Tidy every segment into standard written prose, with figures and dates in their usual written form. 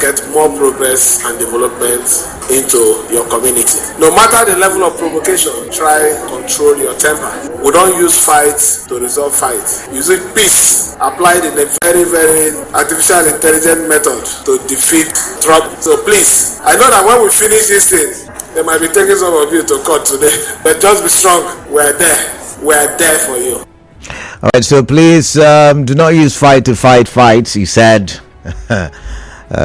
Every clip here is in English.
get more progress and development into your community. No matter the level of provocation, try control your temper. We don't use fight to resolve fight. Using peace applied in a very, very artificial intelligent method to defeat trouble. So please, I know that when we finish this thing, they might be taking some of you to court today, but just be strong. We're there. We're there for you. All right, so please do not use fight to fight fights. He said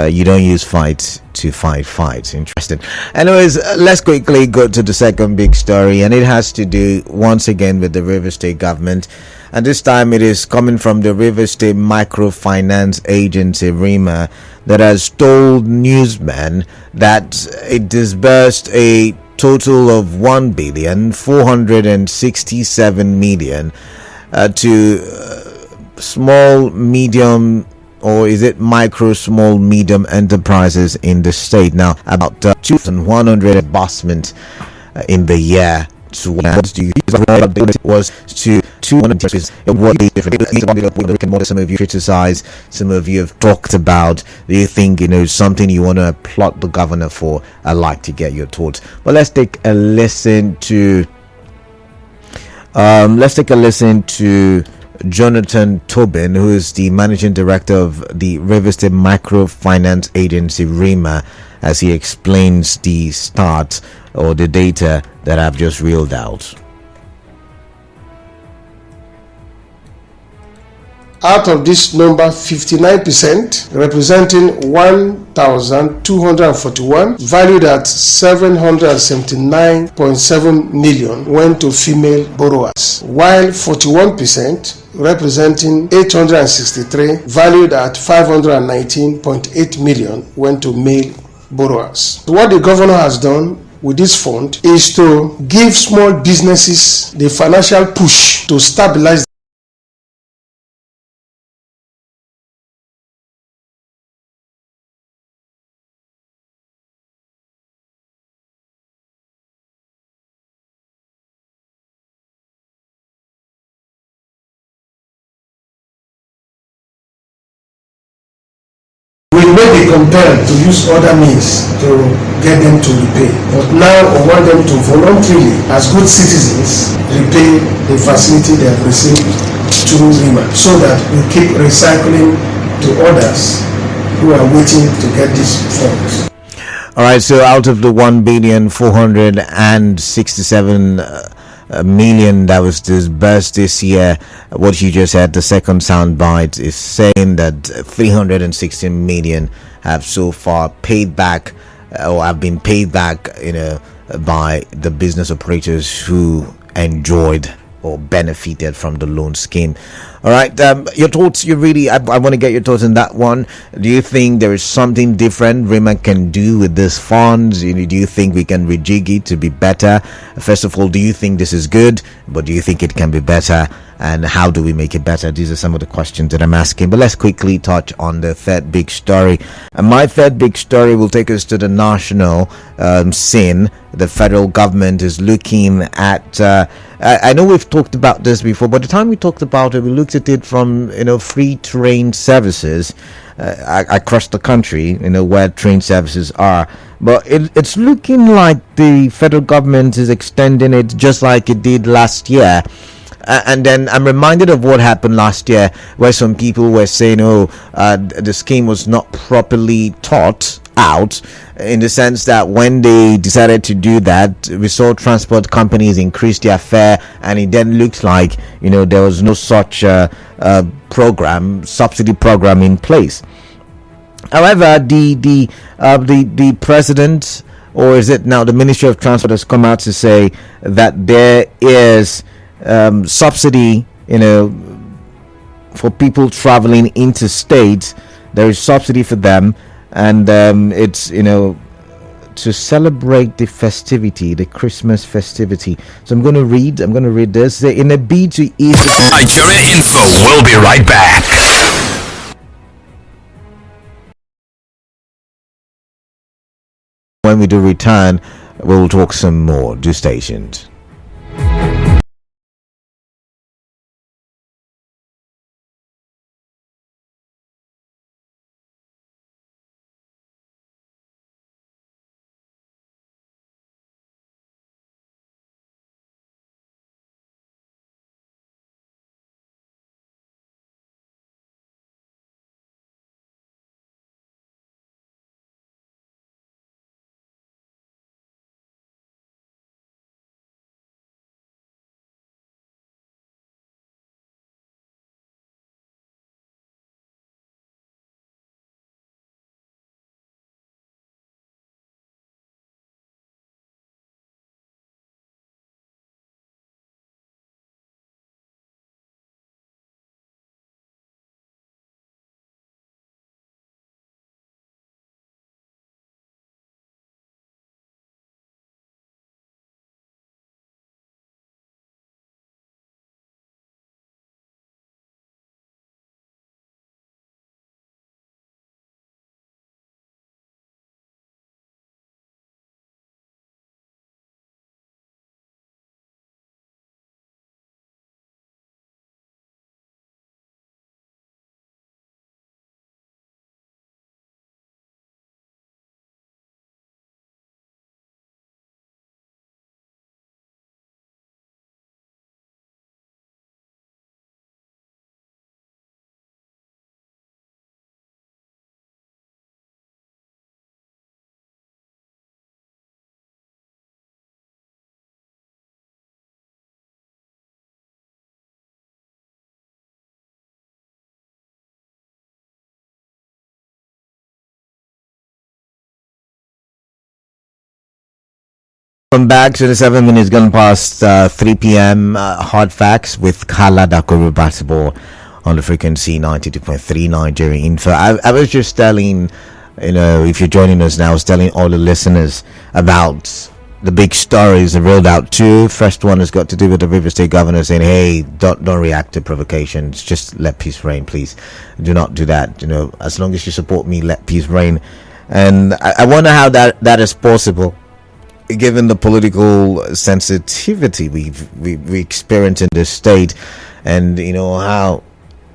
you don't use fight to fight fights. Interesting. Anyways, let's quickly go to the second big story, and it has to do once again with the Rivers State government. And this time it is coming from the Rivers State Microfinance Agency, REMA, that has told newsmen that it disbursed a total of 1,467,000,000 to small, medium, or is it micro, small, medium enterprises in the state. Now, about 2,100 disbursements in the year. So what do you was to 200 different. Some of you criticize, some of you have talked about. Do you think something you want to applaud the governor for? I'd like to get your thoughts. But let's take a listen to Jonathan Tobin, who is the managing director of the Rivers State Microfinance Agency, REMA, as he explains the stats or the data that I've just reeled out. Out of this number, 59%, representing 1,241, valued at 779.7 million, went to female borrowers, while 41%, representing 863, valued at 519.8 million, went to male borrowers. What the governor has done with this fund is to give small businesses the financial push to stabilize. We may be compelled to use other means to get them to repay, but now we want them to voluntarily, as good citizens, repay the facility they have received through REMA, so that we keep recycling to others who are waiting to get these funds. All right, so out of the 1,467,000,000 that was disbursed this year, what you just had, the second sound bite, is saying that 316 million have so far paid back or have been paid back by the business operators who enjoyed or benefited from the loan scheme. All right, your thoughts. I want to get your thoughts on that one. Do you think there is something different REMA can do with these funds? Do you think we can rejig it to be better? First of all, do you think this is good, but do you think it can be better? And how do we make it better? These are some of the questions that I'm asking. But let's quickly touch on the third big story. And my third big story will take us to the national scene. The federal government is looking at. I know we've talked about this before, but the time we talked about it, we looked at it from free train services across the country, where train services are. But it's looking like the federal government is extending it just like it did last year. And then I'm reminded of what happened last year, where some people were saying, the scheme was not properly thought out, in the sense that when they decided to do that, we saw transport companies increase their fare, and it then looked like there was no such subsidy program in place. However, the president, or is it now the Ministry of Transport, has come out to say that there is subsidy for people traveling interstate. There is subsidy for them, and it's to celebrate the festivity, the Christmas festivity. So I'm going to read this. In a bid to ease Nigeria Info, we'll be right back. When we do return, we'll talk some more. Do stay tuned. Welcome back. 27 minutes gone past 3 p.m. Hard Facts with Kala Dakoru Basketball on the frequency 92.3 Nigeria Info. I was just telling, if you're joining us now, I was telling all the listeners about the big stories I rolled out too. First one has got to do with the River State governor saying, hey, don't react to provocations. Just let peace reign, please. Do not do that. As long as you support me, let peace reign. And I wonder how that is possible, given the political sensitivity we experience in this state, and how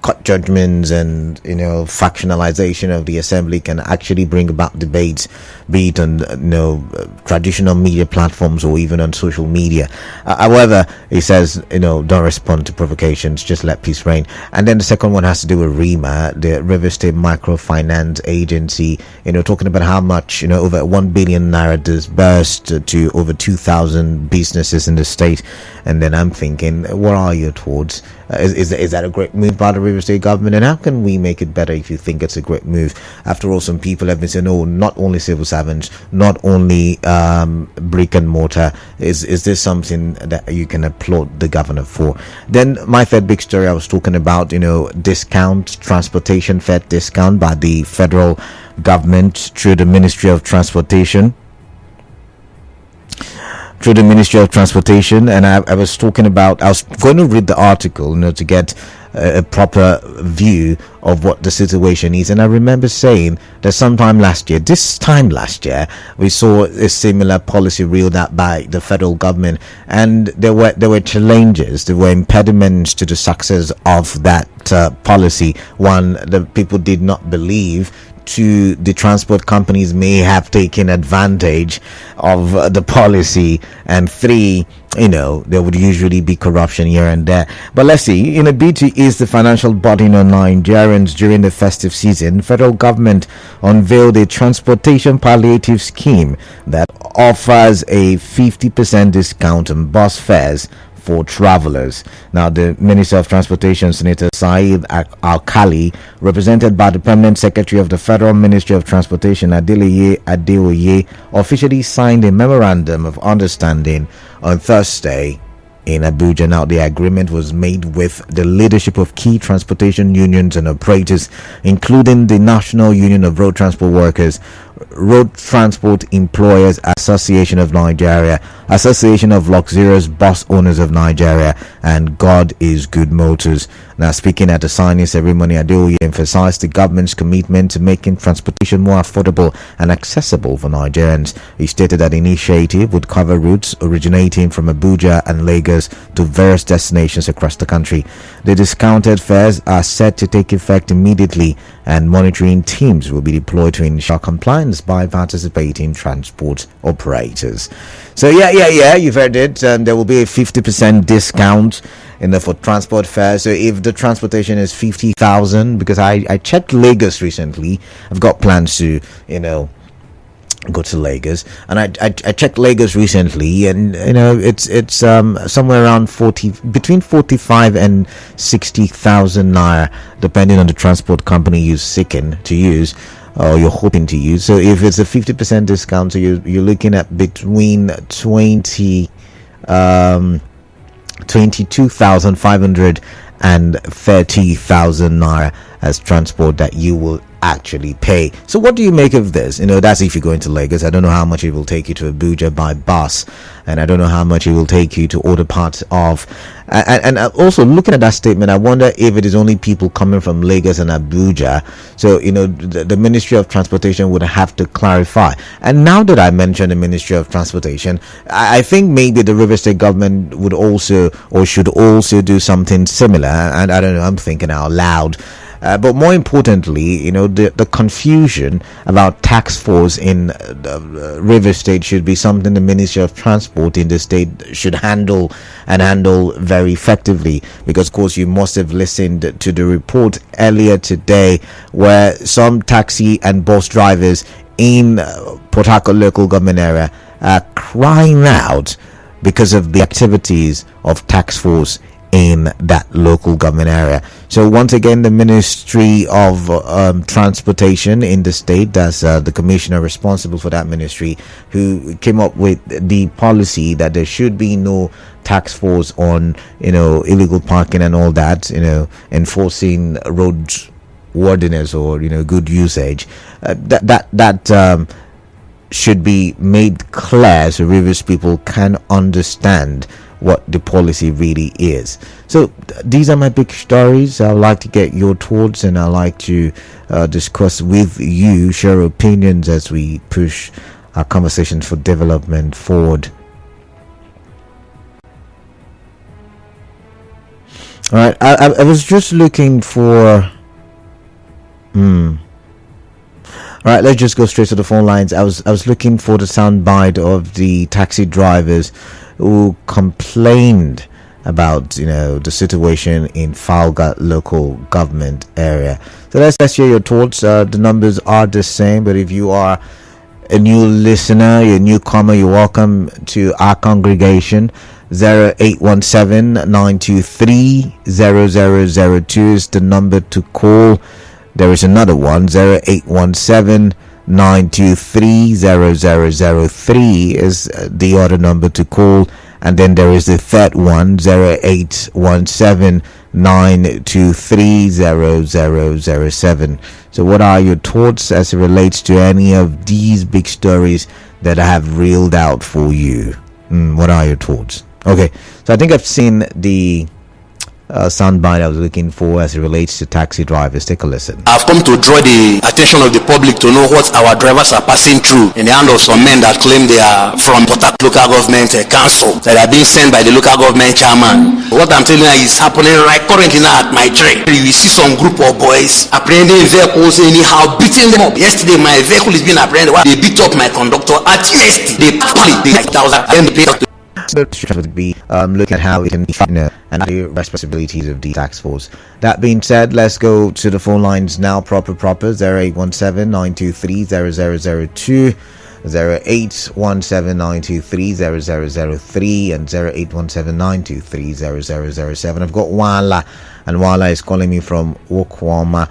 court judgments and factionalization of the assembly can actually bring about debates, be it on traditional media platforms or even on social media. However, he says don't respond to provocations, just let peace reign. And then the second one has to do with REMA, the River State Microfinance Agency, talking about how much over 1 billion naira disbursed to over 2,000 businesses in the state. And then I'm thinking, what are your thoughts? Is that a great move by the River State government, and how can we make it better if you think it's a great move? After all, some people have been saying, no, not only civil servants, not only brick and mortar. Is this something that you can applaud the governor for? Then my third big story, I was talking about discount, transportation fare discount by the federal government through the Ministry of Transportation. And I was talking about, I was going to read the article to get a proper view of what the situation is. And I remember saying that this time last year we saw a similar policy reeled out by the federal government, and there were challenges, there were impediments to the success of that policy. One, the people did not believe the transport companies may have taken advantage of the policy, and 3, there would usually be corruption here and there. But let's see, BT is the financial burden on Nigerians during the festive season. Federal government unveiled a transportation palliative scheme that offers a 50% discount on bus fares for travelers. Now, the Minister of Transportation, Senator Saeed Alkali, represented by the Permanent Secretary of the Federal Ministry of Transportation, Adeleye Adeoye, officially signed a memorandum of understanding on Thursday in Abuja. Now, the agreement was made with the leadership of key transportation unions and operators, including the National Union of Road Transport Workers, Road Transport Employers Association of Nigeria, Association of Luxurious Bus Owners of Nigeria, and God is Good Motors. Now, speaking at the signing ceremony, Adeoye emphasized the government's commitment to making transportation more affordable and accessible for Nigerians. He stated that the initiative would cover routes originating from Abuja and Lagos to various destinations across the country. The discounted fares are set to take effect immediately, and monitoring teams will be deployed to ensure compliance by participating transport operators. So yeah, you've heard it. And there will be a 50% discount for transport fares. So if the transportation is 50,000, because I checked Lagos recently, I've got plans to go to Lagos, and I checked Lagos recently, and it's somewhere around between 45 and 60,000 naira, depending on the transport company you're seeking to use or you're hoping to use. So if it's a 50% discount, so you're looking at between 22,500 and 30,000 naira as transport that you will actually pay. So what do you make of this? That's if you're going to Lagos. I don't know how much it will take you to Abuja by bus, and I don't know how much it will take you to other parts of. And also looking at that statement, I wonder if it is only people coming from Lagos and Abuja. So the Ministry of Transportation would have to clarify. And now that I mentioned the Ministry of Transportation, I think maybe the River State government would also or should also do something similar. And I don't know, I'm thinking out loud. But more importantly, the confusion about tax force in River State should be something the Ministry of Transport in the state should handle very effectively. Because, of course, you must have listened to the report earlier today where some taxi and bus drivers in Port Harcourt local government area are crying out because of the activities of tax force in that local government area. So once again, the Ministry of Transportation in the state, that's the commissioner responsible for that ministry, who came up with the policy that there should be no tax force on, illegal parking and all that, enforcing road worthiness or, good usage. That should be made clear so Rivers people can understand what the policy really is. So these are my big stories. I'd like to get your thoughts, and I'd like to discuss with you, share opinions as we push our conversations for development forward. All right, I was just looking for All right, let's just go straight to the phone lines. I was looking for the soundbite of the taxi drivers who complained about the situation in Falga local government area. So let's hear your thoughts. The numbers are the same, but if you are a new listener, you're a newcomer, you're welcome to our congregation. 0817-923-0002 is the number to call. There is another one, 0817-923-0003 is the other number to call. And then there is the third one, 0817-923-0007. So what are your thoughts as it relates to any of these big stories that I have reeled out for you? What are your thoughts? Okay, so I think I've seen the soundbite I was looking for as it relates to taxi drivers. Take a listen. I've come to draw the attention of the public to know what our drivers are passing through in the hand of some men that claim they are from Port Harcourt local government council, that are being sent by the local government chairman. What I'm telling you is happening right currently now at my train. You see some group of boys apprehending vehicles anyhow, beating them up. Yesterday my vehicle is being apprehended. They beat up my conductor at yesterday. They probably would be looking at how we can and the responsibilities of the tax force. That being said, let's go to the phone lines now. Proper 0817-923-0002, 0817-923-0003, and 0817-923-0007. I've got Wala, and Wala is calling me from Wokwama.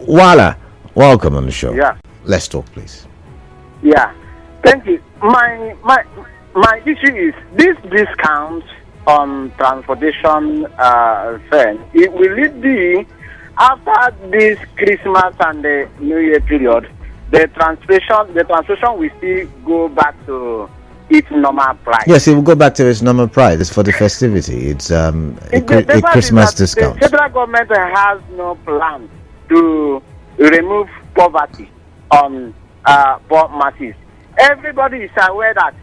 Wala, welcome on the show. Yeah. Let's talk, please. Yeah. Thank you. My issue is this discount on transportation fare. Will it be after this Christmas and the New Year period? The transportation will still go back to its normal price. Yes, it will go back to its normal price. It's for the festivity. It's a Christmas discount. The federal government has no plan to remove poverty on poor masses. Everybody is aware that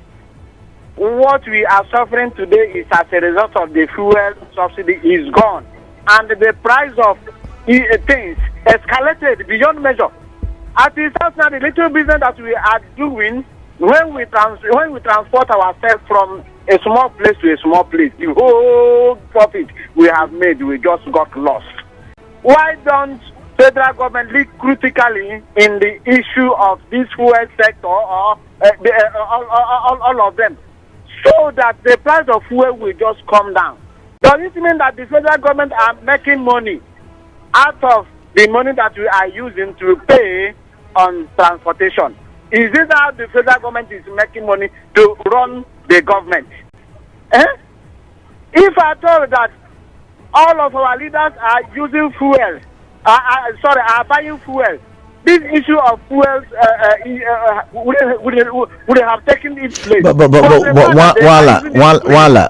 what we are suffering today is as a result of the fuel subsidy is gone, and the price of things escalated beyond measure. As it stands now, the little business that we are doing, when we transport ourselves from a small place to a small place, the whole profit we have made, we just got lost. Why don't federal government look critically in the issue of this fuel sector or all of them, so that the price of fuel will just come down? Does it mean that the federal government are making money out of the money that we are using to pay on transportation? Is this how the federal government is making money to run the government? If I told that all of our leaders are using fuel, are buying fuel, this issue of fuel would have taken its place. But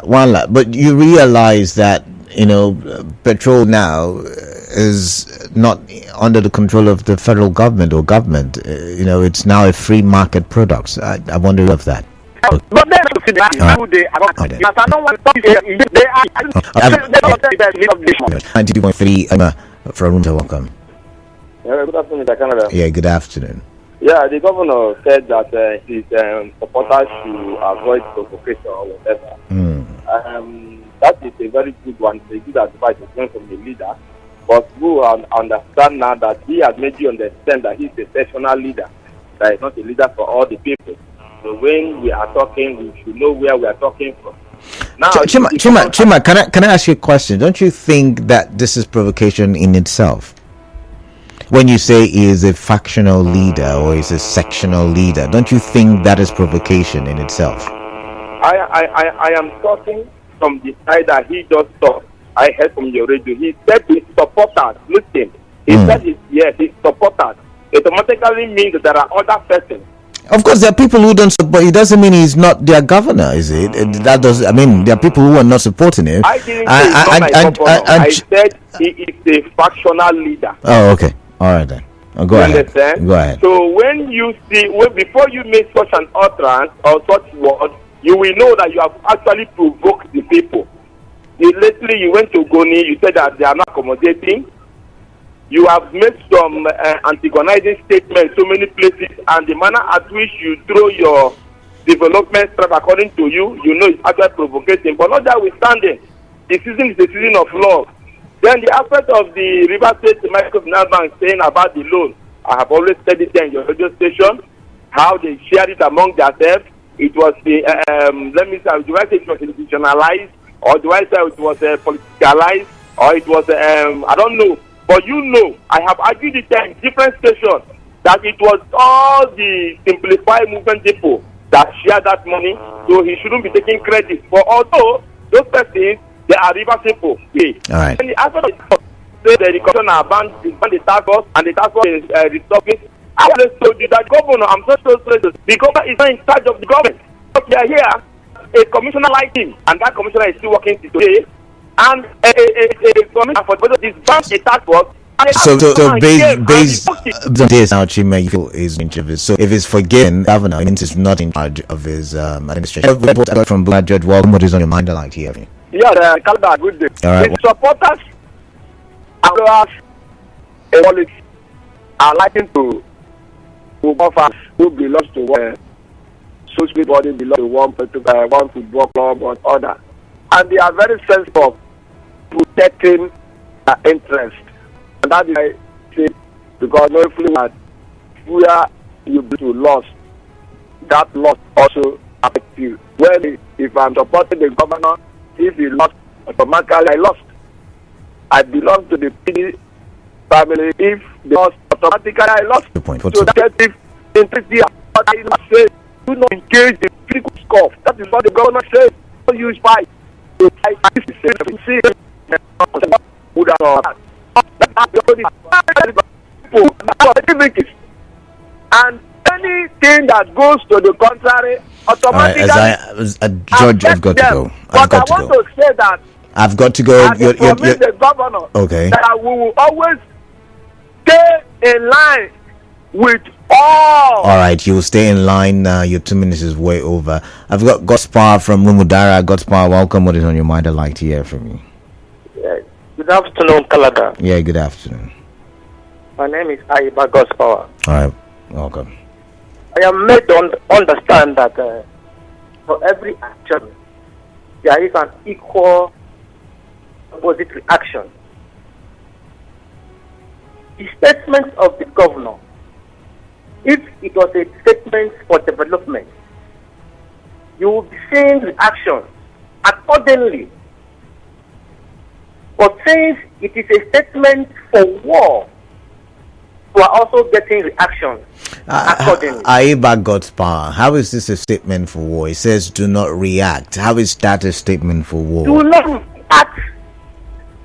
Wala, but you realize that petrol now is not under the control of the federal government or government. It's now a free market product. I wonder of that. But then they are 92.3 from Room to welcome. Good afternoon, Canada. Yeah, good afternoon. Yeah, the governor said that his supporters should avoid provocation or whatever. That is a very good one. It's a good advice to learn from the leader. But we understand now that he has made you understand that he's a personal leader, that is not a leader for all the people. So when we are talking, we should know where we are talking from. Now, Chima, can I ask you a question? Don't you think that this is provocation in itself? When you say he is a factional leader or is a sectional leader, don't you think that is provocation in itself? I am talking from the side that he just talked. I heard from your radio. He said his supporters. Listen, he said his supporters. It automatically means that there are other persons. Of course, there are people who don't support. It doesn't mean he's not their governor, is it? That does. I mean, there are people who are not supporting him. I didn't say he's not my governor. I said he is a factional leader. Oh, okay. All right then. Go ahead. Understand? Go ahead. So when you see, before you make such an utterance or such word, you will know that you have actually provoked the people. Lately, you went to Goni. You said that they are not accommodating. You have made some antagonizing statements so many places, and the manner at which you throw your development stuff according to you, you know it's actually provocating. But not notwithstanding, the season is the season of love. Then the aspect of the River State Microfinance Bank saying about the loan, I have always said it there in your radio station, how they shared it among themselves. It was the, let me say, do I say it was institutionalized, or do I say it was politicalized, or it was, I don't know. But you know, I have argued it in different stations that it was all the Simplified Movement people that shared that money, so he shouldn't be taking credit. For although those persons, they are river people. All right. And the aspect of the commission about the task force and the task force is restocking. I always told you that governor, I'm so sorry, the governor is not in charge of the government. But we are here, a commissioner like him, and that commissioner is still working today. And a commissioner for this bank a task force. So based on this, now Chima, you feel is in charge of it. So if it's forgiven, governor, it means it's not in charge of his administration. From Black Judge, welcome. What is on your mind? I like to hear you. Yeah, Calda, good day. All right. His supporters and followers are liking to offer who belongs to one social body, belongs to one football club or other. And they are very sensitive of protecting their interest. And that is why I say, because knowing that where you be to loss, that loss also affects you. Well, if I'm supporting the governor, if he lost, automatically I lost. I belong to the PD family. If they lost, automatically I lost. Good point. So that if integrity, I say, do not engage in physical scoff. That is what the governor says. Don't use fight. And anything that goes to the contrary, automatically. Judge, I've got to go. But I want to say that I've got to go. The governor, okay, that we will always stay in line with all. All right, you will stay in line. Your 2 minutes is way over. I've got Gospar from Lumudara. Gospar, welcome. What is on your mind? I'd like to hear from you. Yeah. Good afternoon, Kalada. Yeah, good afternoon. My name is Aiba Gospar. All right, welcome. I am made to understand that for every action, there is an equal opposite reaction. The statement of the governor, if it was a statement for development, you will be seeing reaction accordingly. But since it is a statement for war, you are also getting reaction accordingly. Aiba Gospar, how is this a statement for war? It says do not react. How is that a statement for war? Do not react.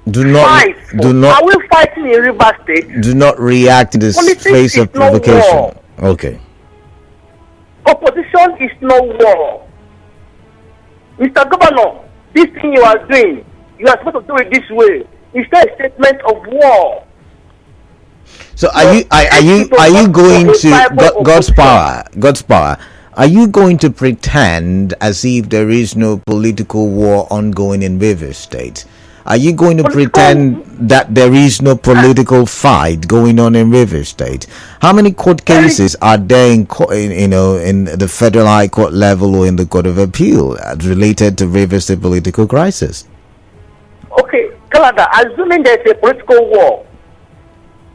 Are we fighting in River State? Do not react in the face of provocation. Okay. Opposition is no war. Mr. Governor, this thing you are doing, you are supposed to do it this way. It's not a statement of war. So are you going to God's power? Are you going to pretend as if there is no political war ongoing in River State? Are you going to pretend that there is no political fight going on in River State? How many court cases are there in the Federal High Court level or in the Court of Appeal related to River State political crisis? Okay, Canada, assuming there's a political war,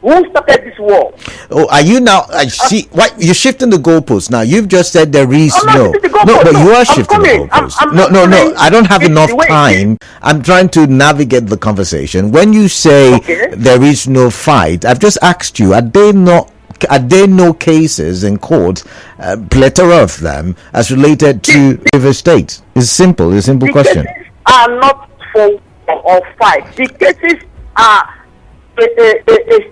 Who started this war? Oh, are you now? I see. Why you're shifting the goalposts now? You've just said there is no. No, but you are shifting the goalposts. No. I don't have enough time. I'm trying to navigate the conversation. When you say there is no fight, I've just asked you: Are there no cases in court, plethora of them, as related to River State? It's simple. It's a simple question. The cases are not for or fight. The cases are a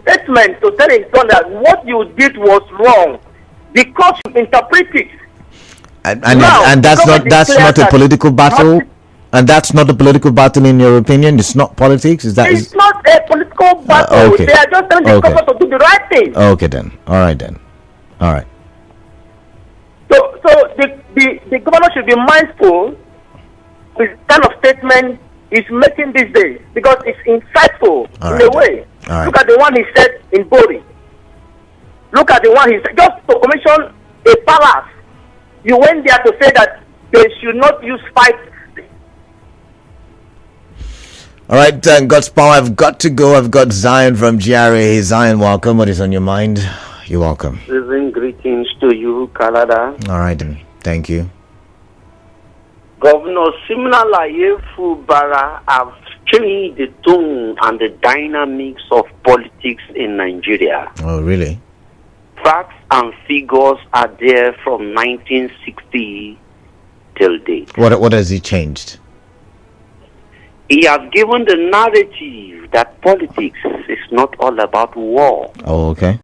statement to tell his son that what you did was wrong because you interpret it. And that's not a political battle. And that's not a political battle in your opinion. It's not politics. It's not a political battle. Okay. They are just telling the government to do the right thing. Okay then. All right then. All right. So the governor should be mindful with kind of statement is making these days because it's insightful in a way. Right. Look at the one he said in Bori. Look at the one he said just to commission a palace. You went there to say that they should not use fight. All right, God's power. I've got to go. I've got Zion from GRA. Zion, welcome. What is on your mind? You're welcome. Season greetings to you, Canada. All right then. Thank you. Governor Siminalayi Fubara have changed the tone and the dynamics of politics in Nigeria. Oh, really? Facts and figures are there from 1960 till date. What has he changed? He has given the narrative that politics is not all about war. Oh, okay.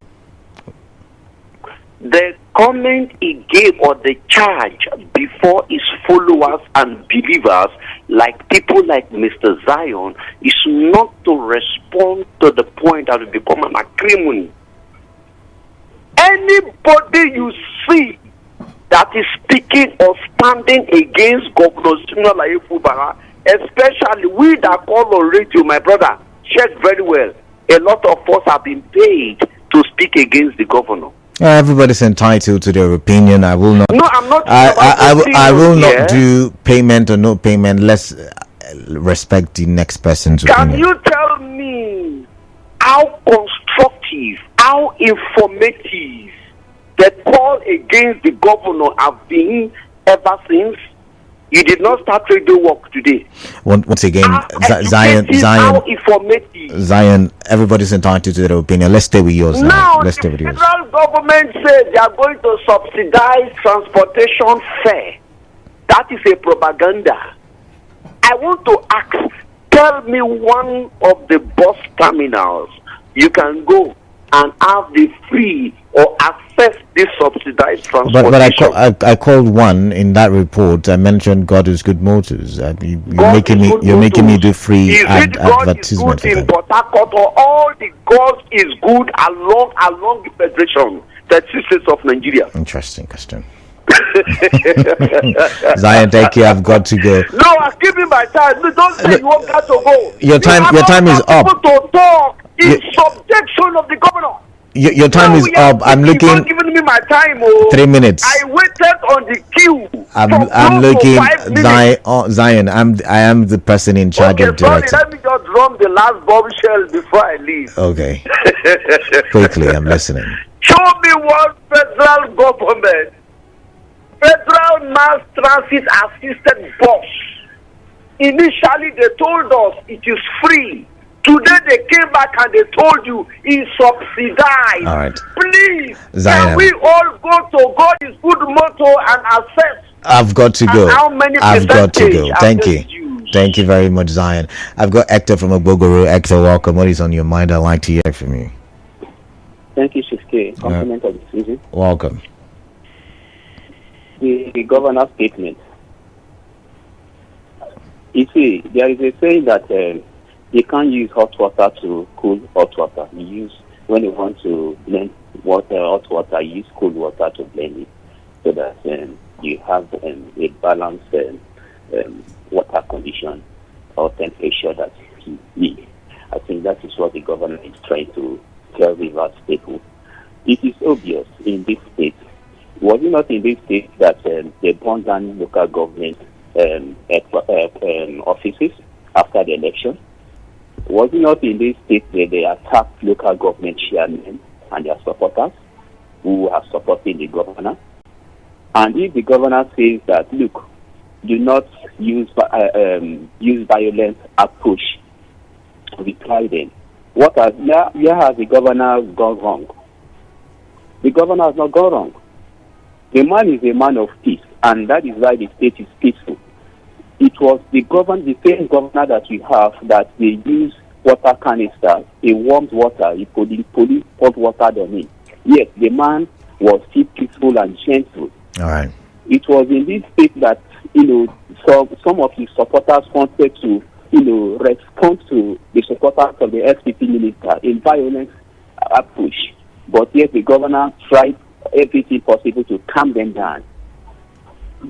The comment he gave or the charge before his followers and believers, like people like Mr. Zion, is not to respond to the point that will become an acrimony. Anybody you see that is speaking or standing against Governor Siminalayi Fubara, especially we that call on radio, my brother, check very well. A lot of us have been paid to speak against the governor. Everybody's entitled to their opinion. I will not. No, I'm not. I will not do payment or no payment. Let's respect the next person's opinion. Can you tell me how constructive, how informative the call against the governor have been ever since? You did not start radio work today. Once again, Zion, everybody's entitled to their opinion. Let's stay with yours now. Let's stay with yours. The federal government says they are going to subsidize transportation fare. That is a propaganda. I want to ask, tell me one of the bus terminals you can go and have the free or access this subsidized transportation. But I called one in that report. I mentioned God is good motors. You're making me do free advertisement. Is good in Port Harcourt, or all the God is good along the federation, the states of Nigeria? Interesting question. Zion, thank you. I've got to go. No, I'm keeping my time. Don't say you want got to go. Your time is up. To talk in subjection of the governor. Your time is up. I'm looking. You're not giving me my time. 3 minutes. I waited on the queue. I'm looking. Zion. I am the person in charge of directing. Sorry, let me just drum the last bombshell before I leave. Okay. Quickly, I'm listening. Show me one federal government, federal mass transit assisted bus. Initially, they told us it is free. Today they came back and they told you it's subsidized. All right. Please, Zion, can we all go to God is good motto and assess? I've got to go. I've got to go. Thank you. Used? Thank you very much, Zion. I've got Hector from Ogbogoro. Hector, welcome. What is on your mind? I'd like to hear from you. Thank you, Shiske. Compliment of the season. Welcome. The governor's statement. You see, there is a saying that you can't use hot water to cool hot water. When you want to blend hot water, you use cold water to blend it so that you have a balanced water condition or temperature that you need. I think that is what the government is trying to tell Rivers people. It is obvious in this state. Was it not in this state that they burned down local government offices after the election? Was it not in this state that they attacked local government chairmen and their supporters who are supporting the governor? And if the governor says that, look, do not use violent approach to reply them, where has the governor gone wrong? The governor has not gone wrong. The man is a man of peace, and that is why the state is peaceful. It was the same governor that we have that they use water canister, a warmed water, he police poured water on him. Yes, the man was still peaceful and gentle. All right. It was in this state that, some of his supporters wanted to, respond to the supporters of the SPP minister in violent approach. But yet the governor tried everything possible to calm them down.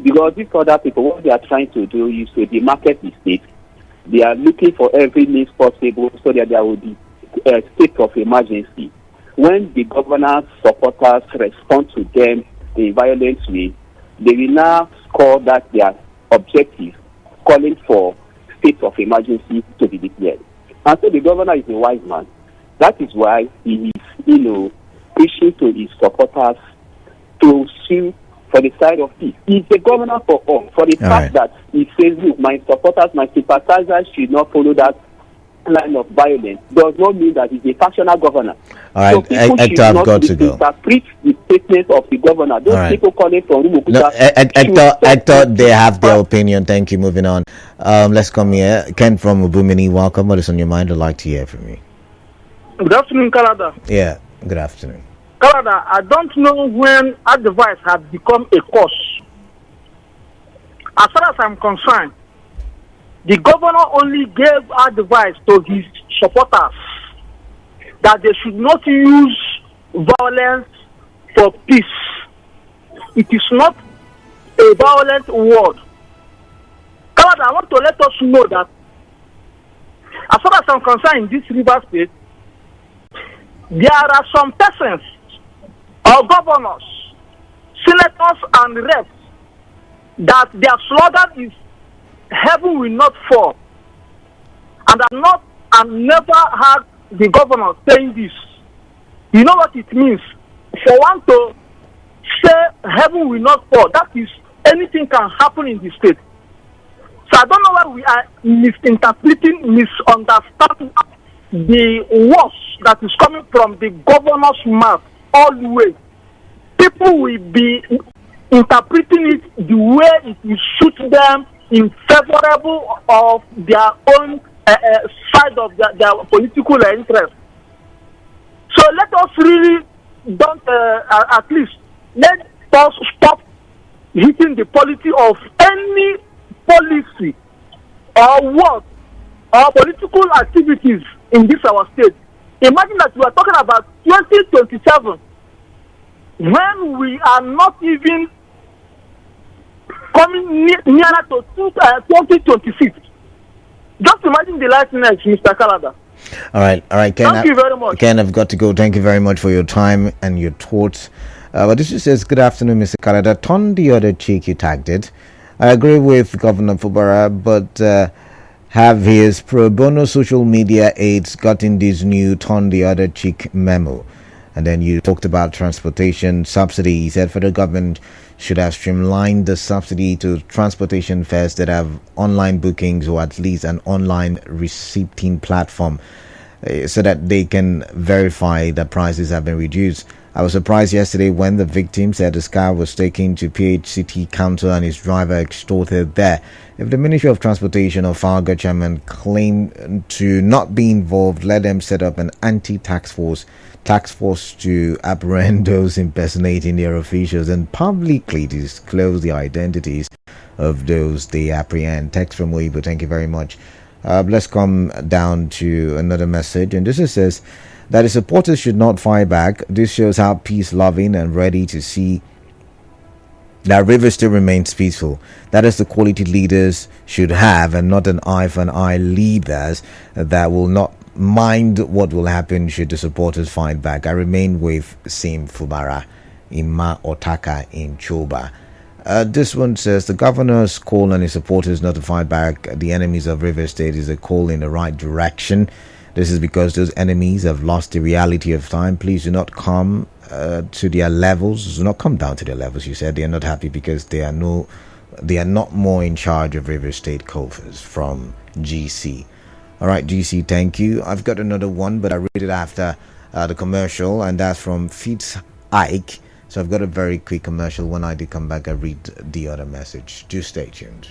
Because these other people, what they are trying to do is to demarket the state. They are looking for every means possible so that there will be a state of emergency. When the governor's supporters respond to them in violent way, they will now score that their objective, calling for state of emergency to be declared. And so the governor is a wise man. That is why he is, preaching to his supporters to sue for the side of peace. He's the governor for all. For the fact that he says, look, my supporters, my sympathizers should not follow that line of violence, does not mean that he's a factional governor. All right, so people Hector, I've got to go. Interpret the statement of the governor. Those people calling from Rumukuta. No, Hector, they have their opinion. Thank you. Moving on. Let's come here. Ken from Ubumini, welcome. What is on your mind? I'd like to hear from you. Good afternoon, Canada. Yeah, good afternoon. Canada, I don't know when advice has become a cause. As far as I'm concerned, the governor only gave advice to his supporters that they should not use violence for peace. It is not a violent word. Canada, I want to let us know that as far as I'm concerned in this river state, there are some persons or governors, senators and reps that their slogan is heaven will not fall. And I've never heard the governor saying this. You know what it means? For one to say heaven will not fall, that is anything can happen in the state. So I don't know why we are misinterpreting, misunderstanding the words that is coming from the governor's mouth always. People will be interpreting it the way it will suit them in favorable of their own side of their political interest. So let us really don't, at least, let us stop hitting the policy of any policy or what or political activities in this our state. Imagine that we are talking about 2027 when we are not even coming nearer to 2026. Just imagine the likeness, Mr. Kalada. All right, Ken. Thank you very much. Ken, I've got to go. Thank you very much for your time and your thoughts. But this says, good afternoon, Mr. Kalada. Turn the other cheek, you tagged it. I agree with Governor Fubara, but have his pro bono social media aides gotten this new turn the other cheek memo? And then you talked about transportation subsidy. He said federal government should have streamlined the subsidy to transportation fares that have online bookings or at least an online receipting platform so that they can verify that prices have been reduced. I was surprised yesterday when the victim said his car was taken to PHCT counter and his driver extorted there. If the Ministry of Transportation or Farga chairman claim to not be involved, let them set up an anti-tax force to apprehend those impersonating their officials and publicly disclose the identities of those they apprehend. Text from Weibo, thank you very much. Let's come down to another message, and this says that the supporters should not fire back. This shows how peace-loving and ready to see that Rivers still remains peaceful. That is the quality leaders should have, and not an eye for an eye leaders that will not mind what will happen should the supporters fight back. I remain with Sim Fubara, Ima Otaka in Choba. This one says the governor's call and his supporters notified back the enemies of River State is a call in the right direction. This is because those enemies have lost the reality of time. Please do not come to their levels. Do not come down to their levels. You said they are not happy because they are not more in charge of River State coffers from GC. All right, GC, thank you. I've got another one, but I read it after the commercial, and that's from Fitz Ike. So I've got a very quick commercial. When I do come back, I read the other message. Do stay tuned.